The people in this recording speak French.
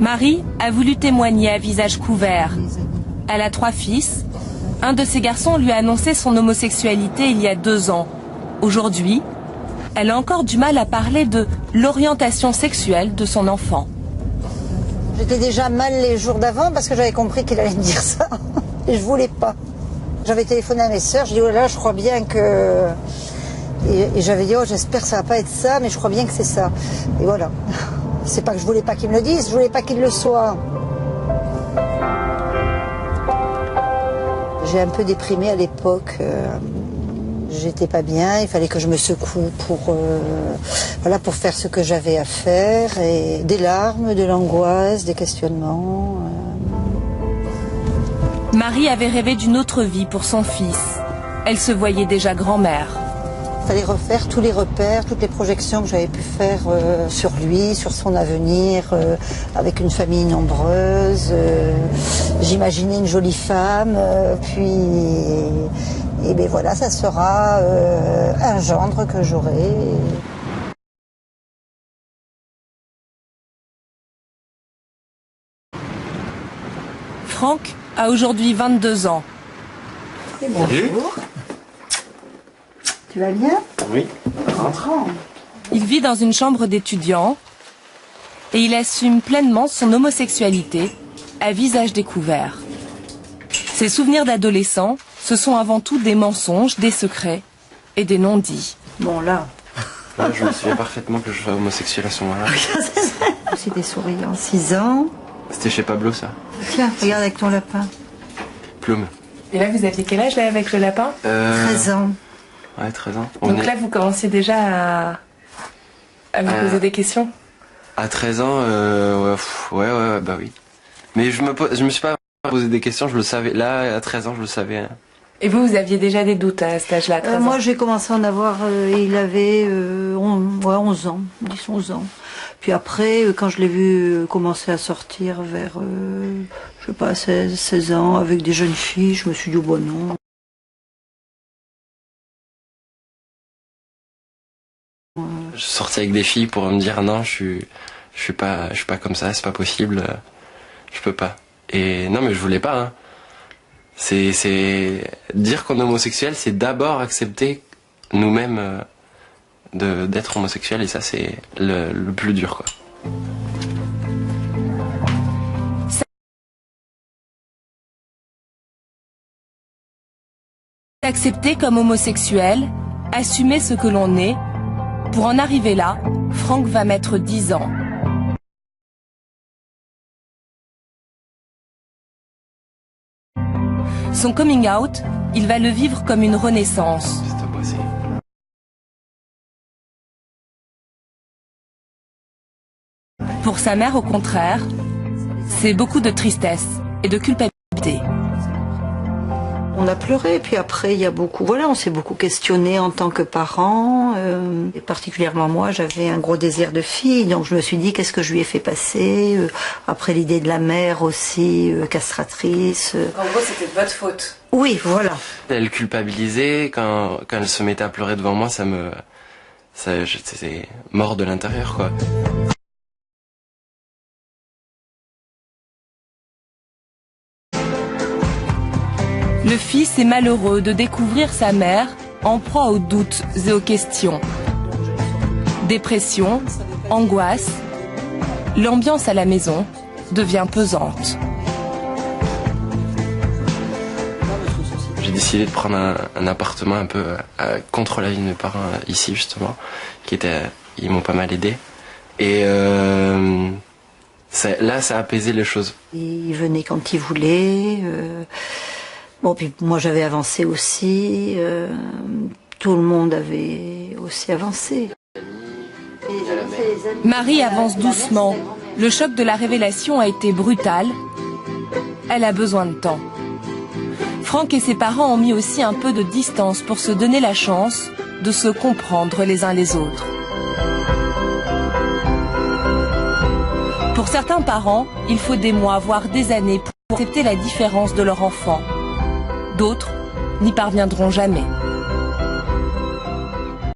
Marie a voulu témoigner à visage couvert. Elle a 3 fils. Un de ses garçons lui a annoncé son homosexualité il y a 2 ans. Aujourd'hui, elle a encore du mal à parler de l'orientation sexuelle de son enfant. J'étais déjà mal les jours d'avant parce que j'avais compris qu'il allait me dire ça. Et je voulais pas. J'avais téléphoné à mes sœurs, je dis oh là, je crois bien que... Et j'avais dit oh j'espère que ça va pas être ça, mais je crois bien que c'est ça. Et voilà. C'est pas que je voulais pas qu'il me le dise, je voulais pas qu'il le soit. J'ai un peu déprimé à l'époque. J'étais pas bien, il fallait que je me secoue pour faire ce que j'avais à faire. Et des larmes, de l'angoisse, des questionnements. Marie avait rêvé d'une autre vie pour son fils. Elle se voyait déjà grand-mère. Il fallait refaire tous les repères, toutes les projections que j'avais pu faire sur lui, sur son avenir, avec une famille nombreuse. J'imaginais une jolie femme, et bien voilà, ça sera un gendre que j'aurai. Franck a aujourd'hui 22 ans. Et bonjour. Tu vas bien? Oui. Rentrant. Il vit dans une chambre d'étudiant et il assume pleinement son homosexualité à visage découvert. Ses souvenirs d'adolescent, ce sont avant tout des mensonges, des secrets et des non-dits. Bon là. Là, je me souviens parfaitement que je sois homosexuel à ce moment-là. C'était souriant, 6 ans. C'était chez Pablo, ça. Tiens, regarde avec ton lapin. Plume. Et là, vous aviez quel âge là avec le lapin 13 ans. Ouais, 13 ans. Donc là, vous commenciez déjà à vous poser des questions? À 13 ans, ouais, bah oui. Mais je me suis pas posé des questions, je le savais. Là, à 13 ans, je le savais. Et vous aviez déjà des doutes à cet âge-là, 13 ans? Moi, j'ai commencé à en avoir, il avait 11 ans, 10-11 ans. Puis après, quand je l'ai vu commencer à sortir vers, je sais pas, 16 ans, avec des jeunes filles, je me suis dit, oh, bon, non. Je sortais avec des filles pour me dire non, je suis pas comme ça, c'est pas possible, je peux pas. Et non, mais je voulais pas. Hein. C'est dire qu'on est homosexuel, c'est d'abord accepter nous-mêmes d'être homosexuel, et ça c'est le plus dur, quoi. Accepter comme homosexuel, assumer ce que l'on est. Pour en arriver là, Franck va mettre 10 ans. Son coming out, il va le vivre comme une renaissance. Pour sa mère, au contraire, c'est beaucoup de tristesse et de culpabilité. On a pleuré, puis après il y a beaucoup, voilà, on s'est beaucoup questionné en tant que parents. Et particulièrement moi, j'avais un gros désir de fille, donc je me suis dit qu'est-ce que je lui ai fait passer. Après l'idée de la mère aussi, castratrice. En gros, c'était de votre faute. Oui, voilà. Elle culpabilisait quand elle se mettait à pleurer devant moi, j'étais mort de l'intérieur, quoi. Le fils est malheureux de découvrir sa mère en proie aux doutes et aux questions. Dépression, angoisse, l'ambiance à la maison devient pesante. J'ai décidé de prendre un appartement un peu contre l'avis de mes parents ici, justement, ils m'ont pas mal aidé. Et là, ça a apaisé les choses. Il venait quand il voulait. Bon, puis moi j'avais avancé aussi, tout le monde avait aussi avancé. Marie avance doucement. Le choc de la révélation a été brutal. Elle a besoin de temps. Franck et ses parents ont mis aussi un peu de distance pour se donner la chance de se comprendre les uns les autres. Pour certains parents, il faut des mois, voire des années pour accepter la différence de leur enfant. D'autres n'y parviendront jamais.